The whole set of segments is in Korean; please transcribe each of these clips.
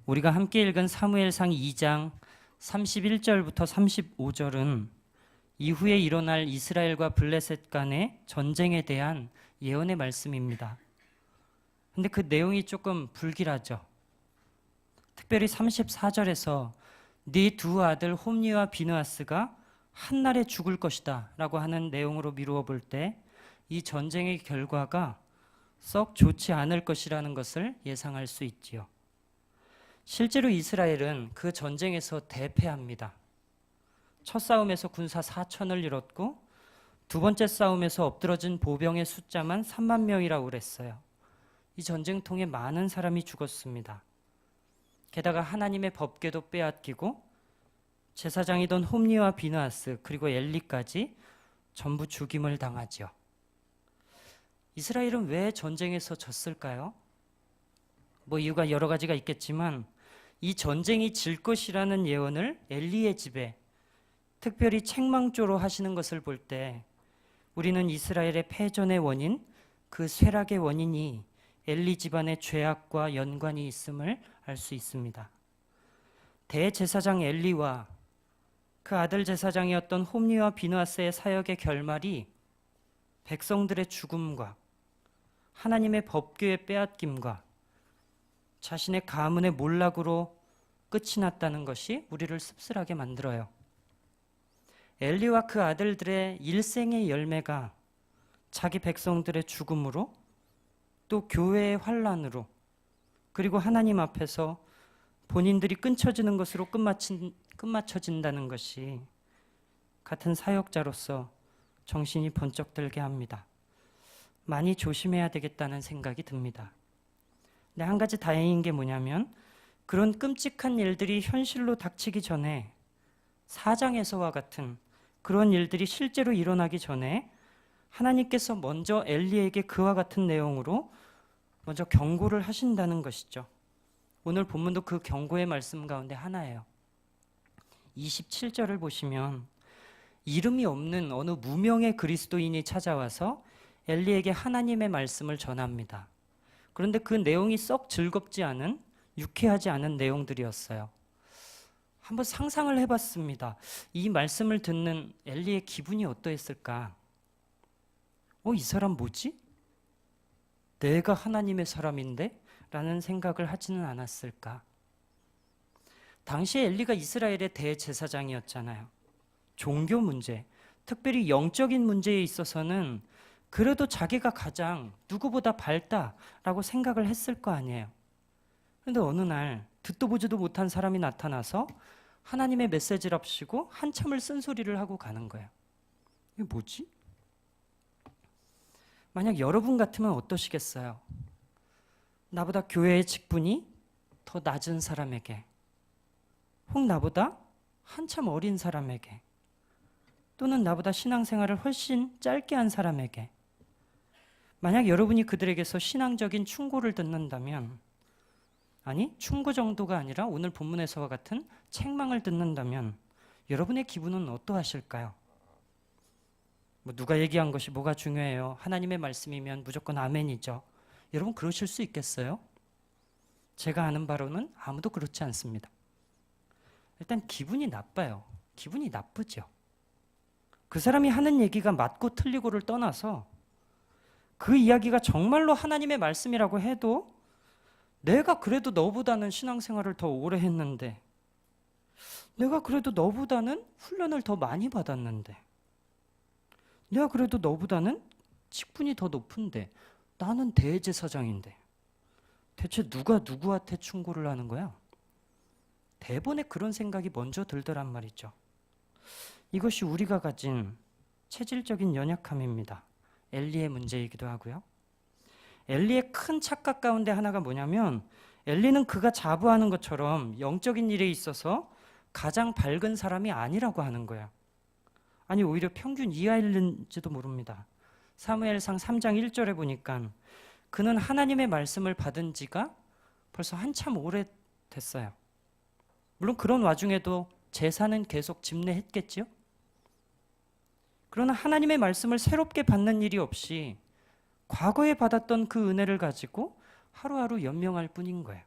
우리가 함께 읽은 사무엘상 2장 31절부터 35절은 이후에 일어날 이스라엘과 블레셋 간의 전쟁에 대한 예언의 말씀입니다. 근데 그 내용이 조금 불길하죠. 특별히 34절에서 네 두 아들 홈니와 비느하스가 한날에 죽을 것이다 라고 하는 내용으로 미루어 볼 때 이 전쟁의 결과가 썩 좋지 않을 것이라는 것을 예상할 수 있지요. 실제로 이스라엘은 그 전쟁에서 대패합니다. 첫 싸움에서 군사 4천을 잃었고 두 번째 싸움에서 엎드러진 보병의 숫자만 3만 명이라고 그랬어요. 이 전쟁통에 많은 사람이 죽었습니다. 게다가 하나님의 법궤도 빼앗기고 제사장이던 홈니와 비느하스 그리고 엘리까지 전부 죽임을 당하지요. 이스라엘은 왜 전쟁에서 졌을까요? 이유가 여러 가지가 있겠지만 이 전쟁이 질 것이라는 예언을 엘리의 집에 특별히 책망조로 하시는 것을 볼 때 우리는 이스라엘의 패전의 원인, 그 쇠락의 원인이 엘리 집안의 죄악과 연관이 있음을 알 수 있습니다. 대제사장 엘리와 그 아들 제사장이었던 홈니와 비느하스의 사역의 결말이 백성들의 죽음과 하나님의 법궤의 빼앗김과 자신의 가문의 몰락으로 끝이 났다는 것이 우리를 씁쓸하게 만들어요. 엘리와 그 아들들의 일생의 열매가 자기 백성들의 죽음으로 또 교회의 환란으로 그리고 하나님 앞에서 본인들이 끊쳐지는 것으로 끝마쳐진다는 것이 같은 사역자로서 정신이 번쩍 들게 합니다. 많이 조심해야 되겠다는 생각이 듭니다. 근데 한 가지 다행인 게 뭐냐면 그런 끔찍한 일들이 현실로 닥치기 전에 사장에서와 같은 그런 일들이 실제로 일어나기 전에 하나님께서 먼저 엘리에게 그와 같은 내용으로 먼저 경고를 하신다는 것이죠. 오늘 본문도 그 경고의 말씀 가운데 하나예요. 27절을 보시면 이름이 없는 어느 무명의 그리스도인이 찾아와서 엘리에게 하나님의 말씀을 전합니다. 그런데 그 내용이 썩 즐겁지 않은, 유쾌하지 않은 내용들이었어요. 한번 상상을 해봤습니다. 이 말씀을 듣는 엘리의 기분이 어떠했을까? 이 사람 뭐지? 내가 하나님의 사람인데? 라는 생각을 하지는 않았을까? 당시 엘리가 이스라엘의 대제사장이었잖아요. 종교 문제, 특별히 영적인 문제에 있어서는 그래도 자기가 가장 누구보다 밝다라고 생각을 했을 거 아니에요. 그런데 어느 날 듣도 보지도 못한 사람이 나타나서 하나님의 메시지랍시고 한참을 쓴소리를 하고 가는 거예요. 이게 뭐지? 만약 여러분 같으면 어떠시겠어요? 나보다 교회의 직분이 더 낮은 사람에게, 혹 나보다 한참 어린 사람에게, 또는 나보다 신앙생활을 훨씬 짧게 한 사람에게 만약 여러분이 그들에게서 신앙적인 충고를 듣는다면, 아니 충고 정도가 아니라 오늘 본문에서와 같은 책망을 듣는다면 여러분의 기분은 어떠하실까요? 누가 얘기한 것이 뭐가 중요해요? 하나님의 말씀이면 무조건 아멘이죠. 여러분 그러실 수 있겠어요? 제가 아는 바로는 아무도 그렇지 않습니다. 일단 기분이 나빠요. 기분이 나쁘죠. 그 사람이 하는 얘기가 맞고 틀리고를 떠나서 그 이야기가 정말로 하나님의 말씀이라고 해도 내가 그래도 너보다는 신앙생활을 더 오래 했는데, 내가 그래도 너보다는 훈련을 더 많이 받았는데, 내가 그래도 너보다는 직분이 더 높은데, 나는 대제사장인데 대체 누가 누구한테 충고를 하는 거야? 대번에 그런 생각이 먼저 들더란 말이죠. 이것이 우리가 가진 체질적인 연약함입니다. 엘리의 문제이기도 하고요. 엘리의 큰 착각 가운데 하나가 뭐냐면 엘리는 그가 자부하는 것처럼 영적인 일에 있어서 가장 밝은 사람이 아니라고 하는 거예요. 아니 오히려 평균 이하일는지도 모릅니다. 사무엘상 3장 1절에 보니까 그는 하나님의 말씀을 받은 지가 벌써 한참 오래됐어요. 물론 그런 와중에도 제사는 계속 집례했겠지요. 그러나 하나님의 말씀을 새롭게 받는 일이 없이 과거에 받았던 그 은혜를 가지고 하루하루 연명할 뿐인 거예요.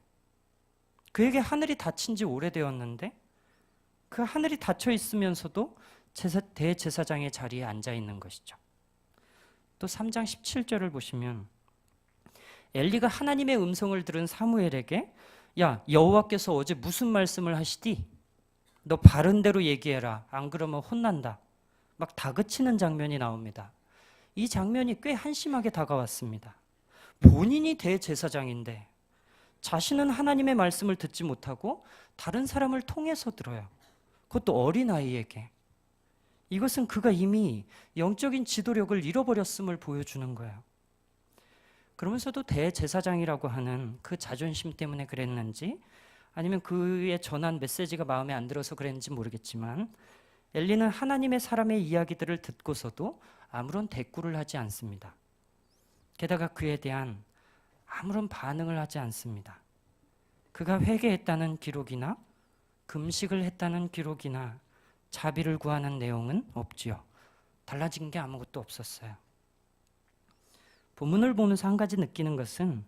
그에게 하늘이 닫힌 지 오래되었는데 그 하늘이 닫혀 있으면서도 대제사장의 자리에 앉아 있는 것이죠. 또 3장 17절을 보시면 엘리가 하나님의 음성을 들은 사무엘에게 야, 여호와께서 어제 무슨 말씀을 하시디? 너 바른 대로 얘기해라. 안 그러면 혼난다. 막 다그치는 장면이 나옵니다. 이 장면이 꽤 한심하게 다가왔습니다. 본인이 대제사장인데 자신은 하나님의 말씀을 듣지 못하고 다른 사람을 통해서 들어요. 그것도 어린아이에게. 이것은 그가 이미 영적인 지도력을 잃어버렸음을 보여주는 거예요. 그러면서도 대제사장이라고 하는 그 자존심 때문에 그랬는지 아니면 그의 전한 메시지가 마음에 안 들어서 그랬는지 모르겠지만 엘리는 하나님의 사람의 이야기들을 듣고서도 아무런 대꾸를 하지 않습니다. 게다가 그에 대한 아무런 반응을 하지 않습니다. 그가 회개했다는 기록이나 금식을 했다는 기록이나 자비를 구하는 내용은 없지요. 달라진 게 아무것도 없었어요. 본문을 보면서 한 가지 느끼는 것은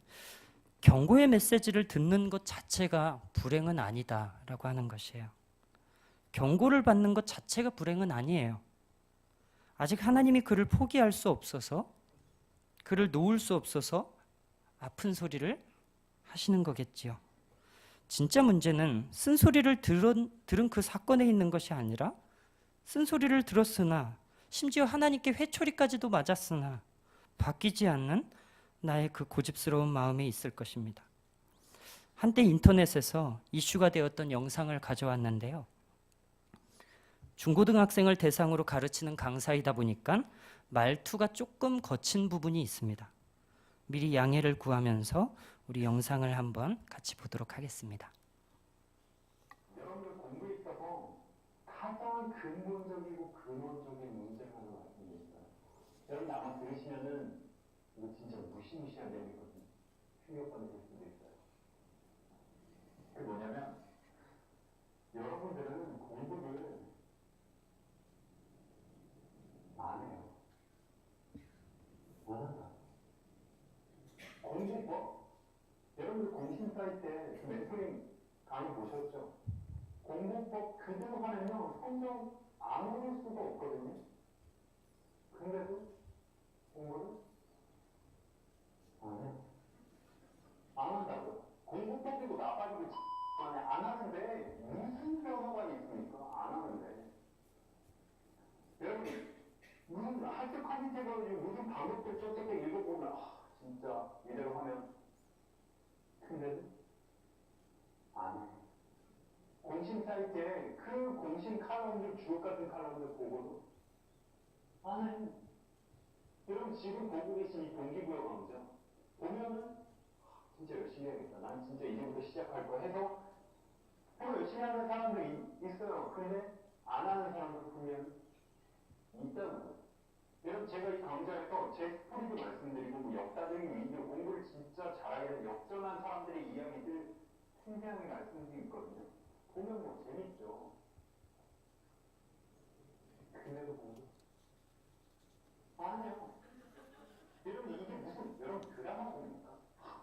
경고의 메시지를 듣는 것 자체가 불행은 아니다라고 하는 것이에요. 경고를 받는 것 자체가 불행은 아니에요. 아직 하나님이 그를 포기할 수 없어서, 그를 놓을 수 없어서 아픈 소리를 하시는 거겠지요. 진짜 문제는 쓴소리를 들은 그 사건에 있는 것이 아니라 쓴소리를 들었으나 심지어 하나님께 회초리까지도 맞았으나 바뀌지 않는 나의 그 고집스러운 마음이 있을 것입니다. 한때 인터넷에서 이슈가 되었던 영상을 가져왔는데요. 중고등학생을 대상으로 가르치는 강사이다 보니까 말투가 조금 거친 부분이 있습니다. 미리 양해를 구하면서 우리 영상을 한번 같이 보도록 하겠습니다. 여러분들 공부에 있어서 가장 근본적이고 근원적인 문제를 하나 말씀드릴까요? 여러분 아마 들으시면은 이거 진짜 무시무시한 내용이거든요. 충격받으실 수도 있어요. 그게 뭐냐면 여러분들은 공부를 안 해요. 안 한다. 공부법. 여러분들 공신사 때 그 멘토링 강의 보셨죠? 공부법 그대로 하면요 성경 안 읽을 수가 없거든요. 근데도 공부를 안 해요. 안 한다고요. 공부법이고 나빠지고 안에 안 하는데 무슨 변화가 있습니까? 안 하는데. 여러분 무슨 학교 컨텐츠 가지고 무슨 방법들 쫙쫙 읽어보면 진짜 이대로 하면 근데도 안 해요. 공신 사이트에 그 공신 칼럼들 주옥 같은 칼럼들 보고도 안 해요. 여러분 지금 보고 계신 이 동기부여 강좌 보면은 진짜 열심히 해야겠다. 난 진짜 이제부터 시작할 거야 해서 열심히 하는 사람들이 있어요. 근데 안 하는 사람들 분명 있다는 거예요. 여러분 제가 이 강좌에서 제 스토리도 말씀드리고 뭐 역사적인 위기로 공부를 진짜 잘하게 역전한 사람들의 이야기들 생생하게 말씀드리고 있거든요. 보면 뭐 재밌죠. 근데도 공부 안 해요. 여러분 이게 무슨 여러분 드라마 봅니까?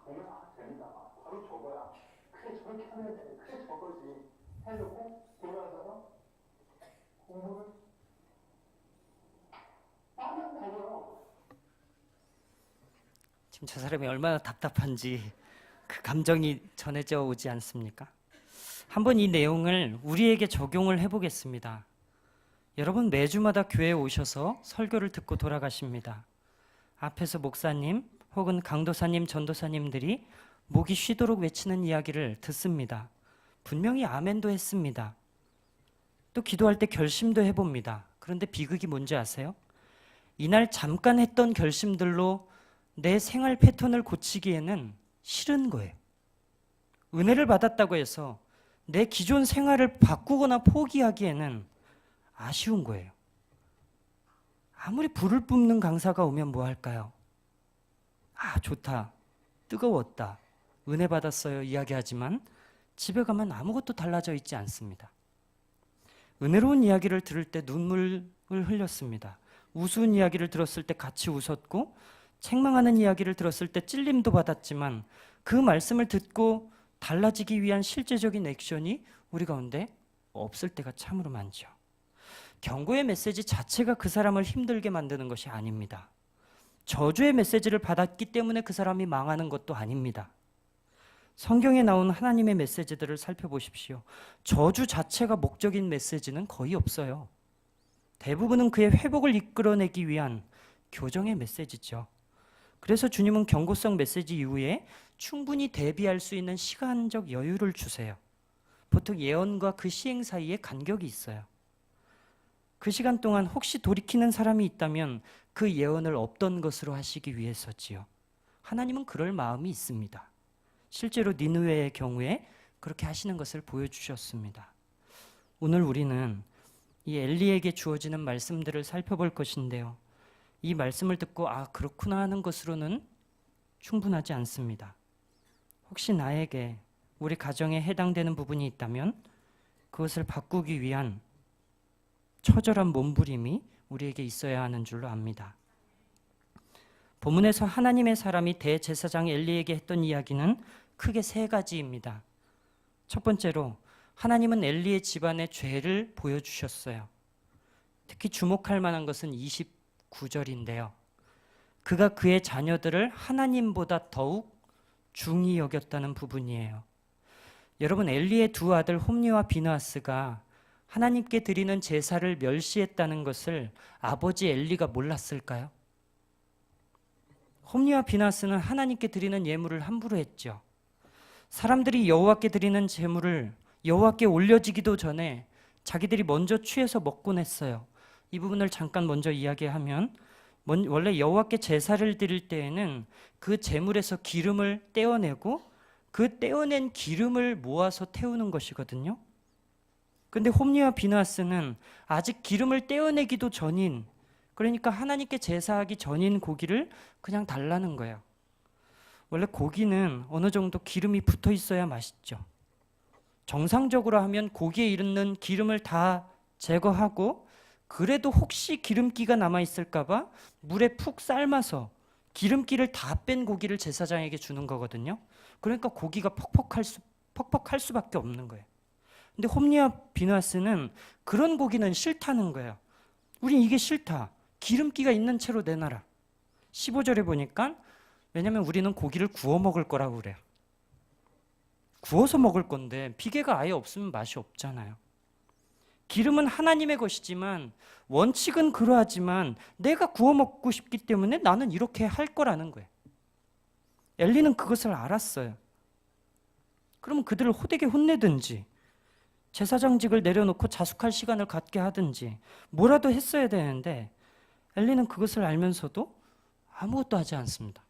보면 재밌다. 바로 저거야. 그래 저렇게 하면 돼. 그래 저거지. 해놓고 돌아와서 공부를 안 한다고요. 지금 저 사람이 얼마나 답답한지 그 감정이 전해져 오지 않습니까? 한번 이 내용을 우리에게 적용을 해보겠습니다. 여러분 매주마다 교회에 오셔서 설교를 듣고 돌아가십니다. 앞에서 목사님 혹은 강도사님, 전도사님들이 목이 쉬도록 외치는 이야기를 듣습니다. 분명히 아멘도 했습니다. 또 기도할 때 결심도 해봅니다. 그런데 비극이 뭔지 아세요? 이날 잠깐 했던 결심들로 내 생활 패턴을 고치기에는 싫은 거예요. 은혜를 받았다고 해서 내 기존 생활을 바꾸거나 포기하기에는 아쉬운 거예요. 아무리 불을 뿜는 강사가 오면 뭐 할까요? 좋다, 뜨거웠다, 은혜 받았어요 이야기하지만 집에 가면 아무것도 달라져 있지 않습니다. 은혜로운 이야기를 들을 때 눈물을 흘렸습니다. 우스운 이야기를 들었을 때 같이 웃었고 책망하는 이야기를 들었을 때 찔림도 받았지만 그 말씀을 듣고 달라지기 위한 실제적인 액션이 우리 가운데 없을 때가 참으로 많죠. 경고의 메시지 자체가 그 사람을 힘들게 만드는 것이 아닙니다. 저주의 메시지를 받았기 때문에 그 사람이 망하는 것도 아닙니다. 성경에 나온 하나님의 메시지들을 살펴보십시오. 저주 자체가 목적인 메시지는 거의 없어요. 대부분은 그의 회복을 이끌어내기 위한 교정의 메시지죠. 그래서 주님은 경고성 메시지 이후에 충분히 대비할 수 있는 시간적 여유를 주세요. 보통 예언과 그 시행 사이에 간격이 있어요. 그 시간 동안 혹시 돌이키는 사람이 있다면 그 예언을 없던 것으로 하시기 위해서지요. 하나님은 그럴 마음이 있습니다. 실제로 니느웨의 경우에 그렇게 하시는 것을 보여주셨습니다. 오늘 우리는 이 엘리에게 주어지는 말씀들을 살펴볼 것인데요. 이 말씀을 듣고 그렇구나 하는 것으로는 충분하지 않습니다. 혹시 나에게 우리 가정에 해당되는 부분이 있다면 그것을 바꾸기 위한 처절한 몸부림이 우리에게 있어야 하는 줄로 압니다. 본문에서 하나님의 사람이 대제사장 엘리에게 했던 이야기는 크게 세 가지입니다. 첫 번째로 하나님은 엘리의 집안의 죄를 보여주셨어요. 특히 주목할 만한 것은 29절인데요. 그가 그의 자녀들을 하나님보다 더욱 중히 여겼다는 부분이에요. 여러분, 엘리의 두 아들 홈리와 비느하스가 하나님께 드리는 제사를 멸시했다는 것을 아버지 엘리가 몰랐을까요? 홈리와 비느하스는 하나님께 드리는 예물을 함부로 했죠. 사람들이 여호와께 드리는 제물을 여호와께 올려지기도 전에 자기들이 먼저 취해서 먹곤 했어요. 이 부분을 잠깐 먼저 이야기하면, 원래 여호와께 제사를 드릴 때에는 그 제물에서 기름을 떼어내고 그 떼어낸 기름을 모아서 태우는 것이거든요. 근데 홈리와 비느하스는 아직 기름을 떼어내기도 전인, 그러니까 하나님께 제사하기 전인 고기를 그냥 달라는 거예요. 원래 고기는 어느 정도 기름이 붙어 있어야 맛있죠. 정상적으로 하면 고기에 있는 기름을 다 제거하고, 그래도 혹시 기름기가 남아 있을까 봐 물에 푹 삶아서 기름기를 다 뺀 고기를 제사장에게 주는 거거든요. 그러니까 고기가 퍽퍽할 수밖에 없는 거예요. 근데 홈리와 비느하스는 그런 고기는 싫다는 거예요. 우린 이게 싫다. 기름기가 있는 채로 내놔라. 15절에 보니까, 왜냐면 우리는 고기를 구워 먹을 거라고 그래요. 구워서 먹을 건데 비계가 아예 없으면 맛이 없잖아요. 기름은 하나님의 것이지만, 원칙은 그러하지만 내가 구워 먹고 싶기 때문에 나는 이렇게 할 거라는 거예요. 엘리는 그것을 알았어요. 그러면 그들을 호되게 혼내든지 제사장직을 내려놓고 자숙할 시간을 갖게 하든지 뭐라도 했어야 되는데, 엘리는 그것을 알면서도 아무것도 하지 않습니다.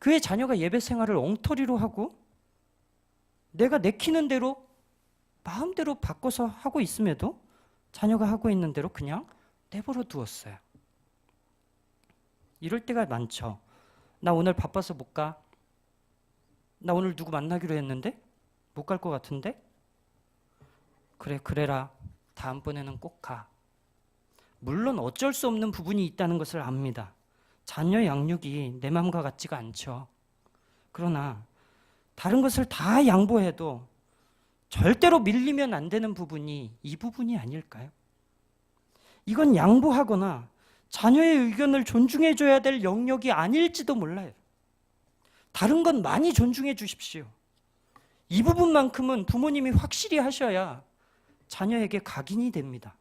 그의 자녀가 예배 생활을 엉터리로 하고 내가 내키는 대로 마음대로 바꿔서 하고 있음에도 자녀가 하고 있는 대로 그냥 내버려 두었어요. 이럴 때가 많죠. 나 오늘 바빠서 못 가. 나 오늘 누구 만나기로 했는데 못 갈 것 같은데? 그래, 그래라. 다음번에는 꼭 가. 물론 어쩔 수 없는 부분이 있다는 것을 압니다. 자녀 양육이 내 마음과 같지가 않죠. 그러나 다른 것을 다 양보해도 절대로 밀리면 안 되는 부분이 이 부분이 아닐까요? 이건 양보하거나 자녀의 의견을 존중해줘야 될 영역이 아닐지도 몰라요. 다른 건 많이 존중해 주십시오. 이 부분만큼은 부모님이 확실히 하셔야 자녀에게 각인이 됩니다.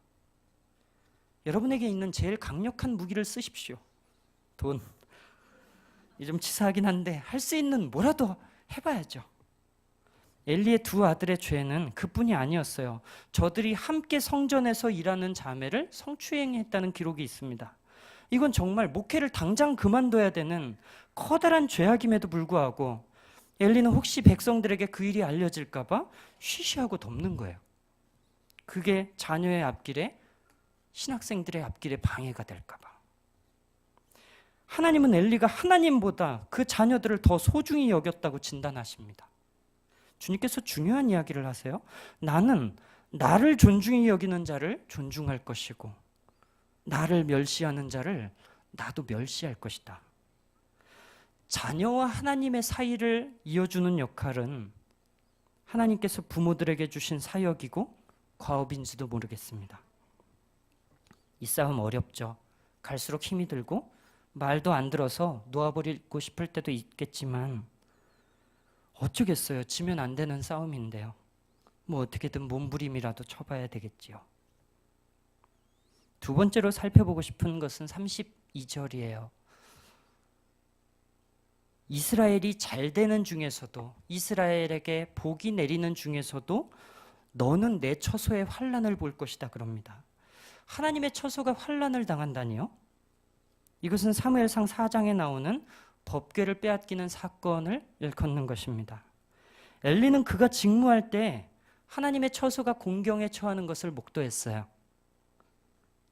여러분에게 있는 제일 강력한 무기를 쓰십시오. 돈. 이 좀 치사하긴 한데 할 수 있는 뭐라도 해봐야죠. 엘리의 두 아들의 죄는 그뿐이 아니었어요. 저들이 함께 성전에서 일하는 자매를 성추행했다는 기록이 있습니다. 이건 정말 목회를 당장 그만둬야 되는 커다란 죄악임에도 불구하고 엘리는 혹시 백성들에게 그 일이 알려질까 봐 쉬쉬하고 덮는 거예요. 그게 자녀의 앞길에, 신학생들의 앞길에 방해가 될까 봐. 하나님은 엘리가 하나님보다 그 자녀들을 더 소중히 여겼다고 진단하십니다. 주님께서 중요한 이야기를 하세요. 나는 나를 존중히 여기는 자를 존중할 것이고 나를 멸시하는 자를 나도 멸시할 것이다. 자녀와 하나님의 사이를 이어주는 역할은 하나님께서 부모들에게 주신 사역이고 과업인지도 모르겠습니다. 이 싸움 어렵죠. 갈수록 힘이 들고 말도 안 들어서 놓아버리고 싶을 때도 있겠지만 어쩌겠어요. 지면 안 되는 싸움인데요. 뭐 어떻게든 몸부림이라도 쳐봐야 되겠지요. 두 번째로 살펴보고 싶은 것은 32절이에요. 이스라엘이 잘 되는 중에서도, 이스라엘에게 복이 내리는 중에서도 너는 내 처소에 환난을 볼 것이다 그럽니다. 하나님의 처소가 환난을 당한다니요? 이것은 사무엘상 4장에 나오는 법궤를 빼앗기는 사건을 일컫는 것입니다. 엘리는 그가 직무할 때 하나님의 처소가 공경에 처하는 것을 목도했어요.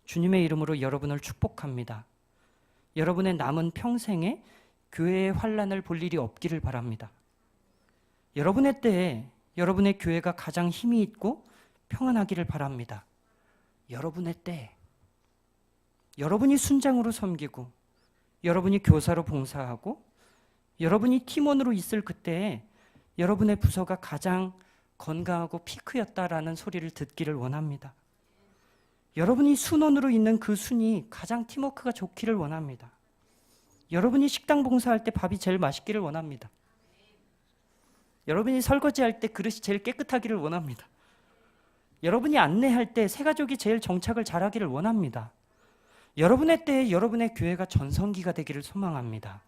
주님의 이름으로 여러분을 축복합니다. 여러분의 남은 평생에 교회의 환난을 볼 일이 없기를 바랍니다. 여러분의 때에 여러분의 교회가 가장 힘이 있고 평안하기를 바랍니다. 여러분의 때에 여러분이 순장으로 섬기고 여러분이 교사로 봉사하고 여러분이 팀원으로 있을 그때에 여러분의 부서가 가장 건강하고 피크였다라는 소리를 듣기를 원합니다. 여러분이 순원으로 있는 그 순이 가장 팀워크가 좋기를 원합니다. 여러분이 식당 봉사할 때 밥이 제일 맛있기를 원합니다. 여러분이 설거지할 때 그릇이 제일 깨끗하기를 원합니다. 여러분이 안내할 때 새가족이 제일 정착을 잘하기를 원합니다. 여러분의 때에 여러분의 교회가 전성기가 되기를 소망합니다.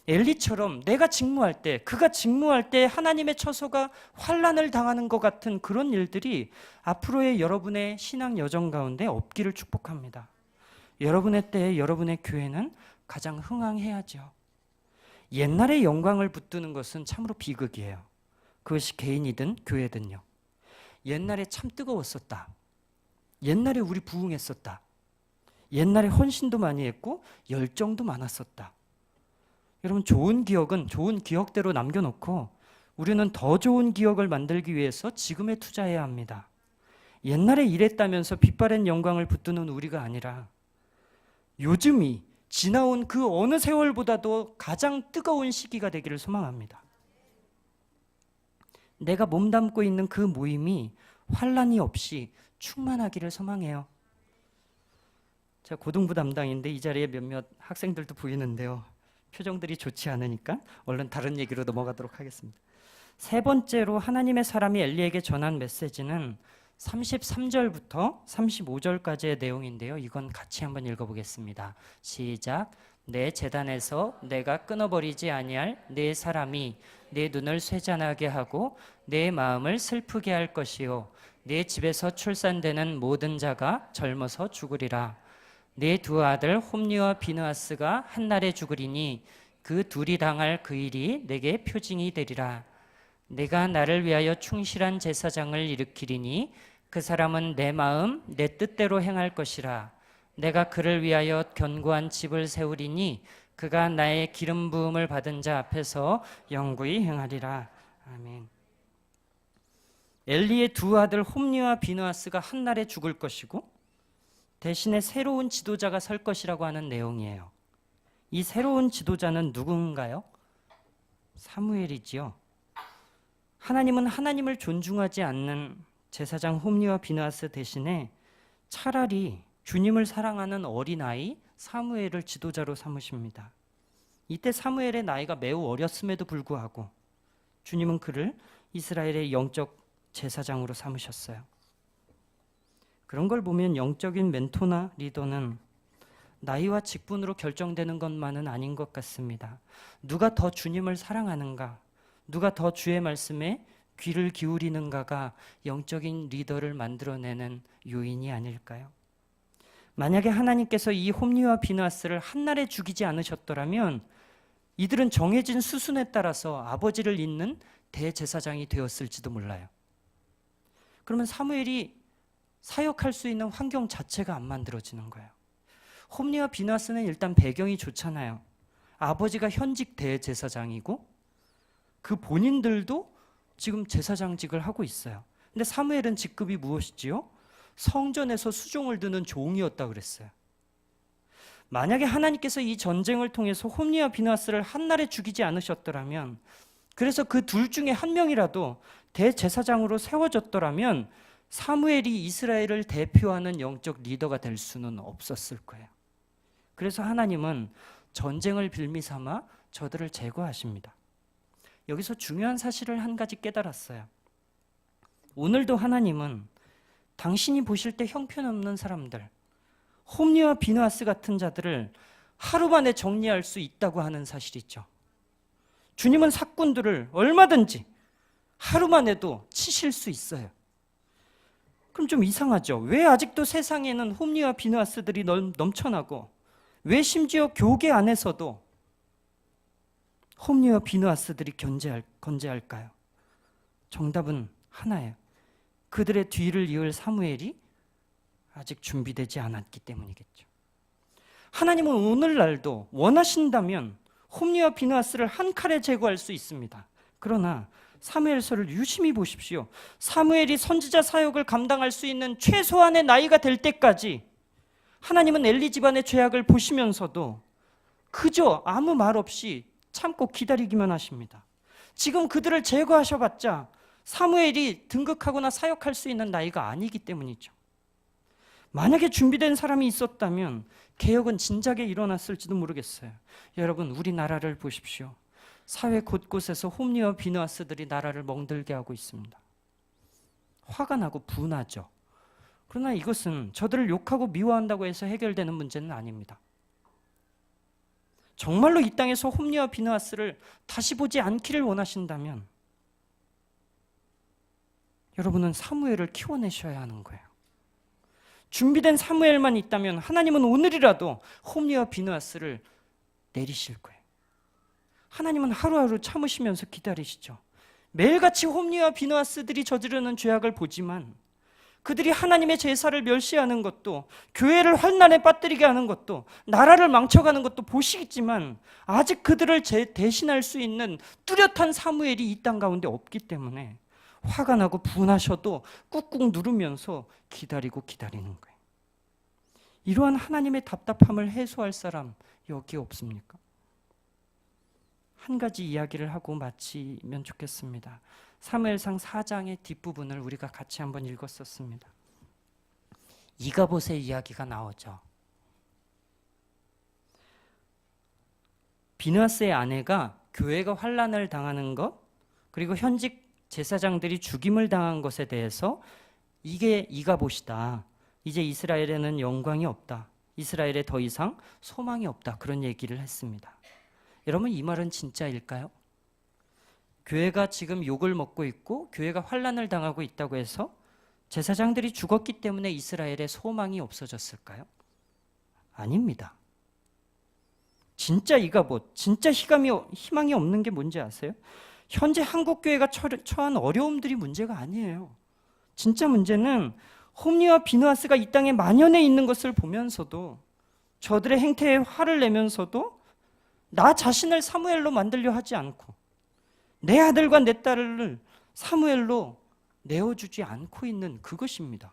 엘리처럼 내가 직무할 때, 그가 직무할 때 하나님의 처소가 환난을 당하는 것 같은 그런 일들이 앞으로의 여러분의 신앙 여정 가운데 없기를 축복합니다. 여러분의 때에 여러분의 교회는 가장 흥황해야죠. 옛날의 영광을 붙드는 것은 참으로 비극이에요. 그것이 개인이든 교회든요. 옛날에 참 뜨거웠었다. 옛날에 우리 부흥했었다. 옛날에 헌신도 많이 했고 열정도 많았었다. 여러분, 좋은 기억은 좋은 기억대로 남겨놓고 우리는 더 좋은 기억을 만들기 위해서 지금에 투자해야 합니다. 옛날에 이랬다면서 빛바랜 영광을 붙드는 우리가 아니라 요즘이 지나온 그 어느 세월보다도 가장 뜨거운 시기가 되기를 소망합니다. 내가 몸담고 있는 그 모임이 환난이 없이 충만하기를 소망해요. 제가 고등부 담당인데 이 자리에 몇몇 학생들도 보이는데요. 표정들이 좋지 않으니까 얼른 다른 얘기로 넘어가도록 하겠습니다. 세 번째로 하나님의 사람이 엘리에게 전한 메시지는 33절부터 35절까지의 내용인데요. 이건 같이 한번 읽어보겠습니다. 시작. 내 제단에서 내가 끊어버리지 아니할 내 사람이 내 눈을 쇠잔하게 하고 내 마음을 슬프게 할 것이요 내 집에서 출산되는 모든 자가 젊어서 죽으리라. 내 두 아들 홈리와 비느하스가 한날에 죽으리니 그 둘이 당할 그 일이 내게 표징이 되리라. 내가 나를 위하여 충실한 제사장을 일으키리니 그 사람은 내 마음 내 뜻대로 행할 것이라. 내가 그를 위하여 견고한 집을 세우리니 그가 나의 기름 부음을 받은 자 앞에서 영구히 행하리라. 아멘. 엘리의 두 아들 홈리와 비느하스가 한날에 죽을 것이고 대신에 새로운 지도자가 설 것이라고 하는 내용이에요. 이 새로운 지도자는 누군가요? 사무엘이지요. 하나님은 하나님을 존중하지 않는 제사장 홈리와 비느하스 대신에 차라리 주님을 사랑하는 어린아이 사무엘을 지도자로 삼으십니다. 이때 사무엘의 나이가 매우 어렸음에도 불구하고 주님은 그를 이스라엘의 영적 제사장으로 삼으셨어요. 그런 걸 보면 영적인 멘토나 리더는 나이와 직분으로 결정되는 것만은 아닌 것 같습니다. 누가 더 주님을 사랑하는가, 누가 더 주의 말씀에 귀를 기울이는가가 영적인 리더를 만들어내는 요인이 아닐까요? 만약에 하나님께서 이 홈리와 비느하스를 한날에 죽이지 않으셨더라면 이들은 정해진 수순에 따라서 아버지를 잇는 대제사장이 되었을지도 몰라요. 그러면 사무엘이 사역할 수 있는 환경 자체가 안 만들어지는 거예요. 홈리와 비느하스는 일단 배경이 좋잖아요. 아버지가 현직 대제사장이고 그 본인들도 지금 제사장직을 하고 있어요. 근데 사무엘은 직급이 무엇이지요? 성전에서 수종을 드는 종이었다 그랬어요. 만약에 하나님께서 이 전쟁을 통해서 홈리와 비느하스를 한날에 죽이지 않으셨더라면, 그래서 그 둘 중에 한 명이라도 대제사장으로 세워졌더라면 사무엘이 이스라엘을 대표하는 영적 리더가 될 수는 없었을 거예요. 그래서 하나님은 전쟁을 빌미 삼아 저들을 제거하십니다. 여기서 중요한 사실을 한 가지 깨달았어요. 오늘도 하나님은 당신이 보실 때 형편없는 사람들, 홈리와 비느하스 같은 자들을 하루 만에 정리할 수 있다고 하는 사실이죠. 주님은 사꾼들을 얼마든지 하루 만에도 치실 수 있어요. 그럼 좀 이상하죠. 왜 아직도 세상에는 홈리와 비느하스들이 넘쳐나고, 왜 심지어 교계 안에서도 홈리와 비느하스들이 건재할까요? 정답은 하나예요. 그들의 뒤를 이을 사무엘이 아직 준비되지 않았기 때문이겠죠. 하나님은 오늘날도 원하신다면 홈리와 비느하스를 한 칼에 제거할 수 있습니다. 그러나 사무엘서를 유심히 보십시오. 사무엘이 선지자 사역을 감당할 수 있는 최소한의 나이가 될 때까지 하나님은 엘리 집안의 죄악을 보시면서도 그저 아무 말 없이 참고 기다리기만 하십니다. 지금 그들을 제거하셔봤자 사무엘이 등극하거나 사역할 수 있는 나이가 아니기 때문이죠. 만약에 준비된 사람이 있었다면 개혁은 진작에 일어났을지도 모르겠어요. 여러분, 우리나라를 보십시오. 사회 곳곳에서 홈리와 비느하스들이 나라를 멍들게 하고 있습니다. 화가 나고 분하죠. 그러나 이것은 저들을 욕하고 미워한다고 해서 해결되는 문제는 아닙니다. 정말로 이 땅에서 홈리와 비느하스를 다시 보지 않기를 원하신다면 여러분은 사무엘을 키워내셔야 하는 거예요. 준비된 사무엘만 있다면 하나님은 오늘이라도 홈리와 비느하스를 내리실 거예요. 하나님은 하루하루 참으시면서 기다리시죠. 매일같이 홈리와 비느하스들이 저지르는 죄악을 보지만 그들이 하나님의 제사를 멸시하는 것도, 교회를 환난에 빠뜨리게 하는 것도, 나라를 망쳐가는 것도 보시겠지만 아직 그들을 대신할 수 있는 뚜렷한 사무엘이 이 땅 가운데 없기 때문에 화가 나고 분하셔도 꾹꾹 누르면서 기다리는 거예요. 이러한 하나님의 답답함을 해소할 사람 여기 없습니까? 한 가지 이야기를 하고 마치면 좋겠습니다. 사무엘상 4장의 뒷부분을 우리가 같이 한번 읽었었습니다. 이가봇의 이야기가 나오죠. 비느하스의 아내가 교회가 환난을 당하는 것, 그리고 현직 제사장들이 죽임을 당한 것에 대해서 이게 이가봇이다. 이제 이스라엘에는 영광이 없다. 이스라엘에 더 이상 소망이 없다. 그런 얘기를 했습니다. 여러분, 이 말은 진짜일까요? 교회가 지금 욕을 먹고 있고 교회가 환난을 당하고 있다고 해서 제사장들이 죽었기 때문에 이스라엘에 소망이 없어졌을까요? 아닙니다. 진짜 이가봇, 진짜 희망이 없는 게 뭔지 아세요? 현재 한국교회가 처한 어려움들이 문제가 아니에요. 진짜 문제는 홈리와 비느하스가 이 땅에 만연해 있는 것을 보면서도, 저들의 행태에 화를 내면서도 나 자신을 사무엘로 만들려 하지 않고 내 아들과 내 딸을 사무엘로 내어주지 않고 있는 그것입니다.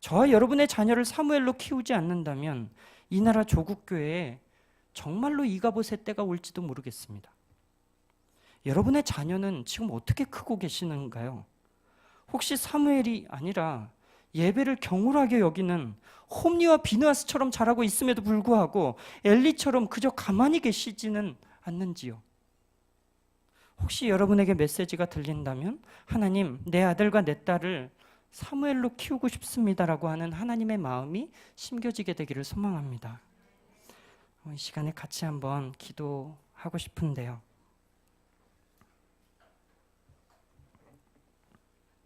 저와 여러분의 자녀를 사무엘로 키우지 않는다면 이 나라 조국교회에 정말로 이가봇의 때가 올지도 모르겠습니다. 여러분의 자녀는 지금 어떻게 크고 계시는가요? 혹시 사무엘이 아니라 예배를 경홀하게 여기는 홈리와 비느하스처럼 자라고 있음에도 불구하고 엘리처럼 그저 가만히 계시지는 않는지요? 혹시 여러분에게 메시지가 들린다면 하나님, 내 아들과 내 딸을 사무엘로 키우고 싶습니다라고 하는 하나님의 마음이 심겨지게 되기를 소망합니다. 이 시간에 같이 한번 기도하고 싶은데요.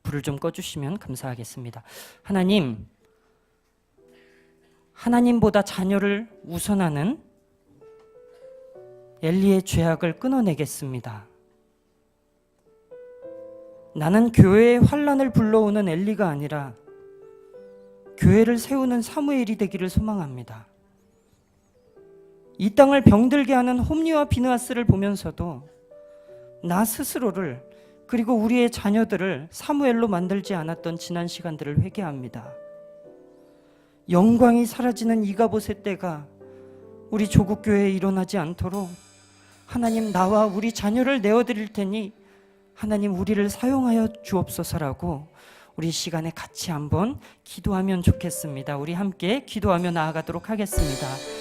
불을 좀 꺼주시면 감사하겠습니다. 하나님보다 자녀를 우선하는 엘리의 죄악을 끊어내겠습니다. 나는 교회의 환난을 불러오는 엘리가 아니라 교회를 세우는 사무엘이 되기를 소망합니다. 이 땅을 병들게 하는 홈리와 비느하스를 보면서도 나 스스로를, 그리고 우리의 자녀들을 사무엘로 만들지 않았던 지난 시간들을 회개합니다. 영광이 사라지는 이가봇의 때가 우리 조국교회에 일어나지 않도록 하나님, 나와 우리 자녀를 내어드릴 테니 하나님 우리를 사용하여 주옵소서라고 우리 시간에 같이 한번 기도하면 좋겠습니다. 우리 함께 기도하며 나아가도록 하겠습니다.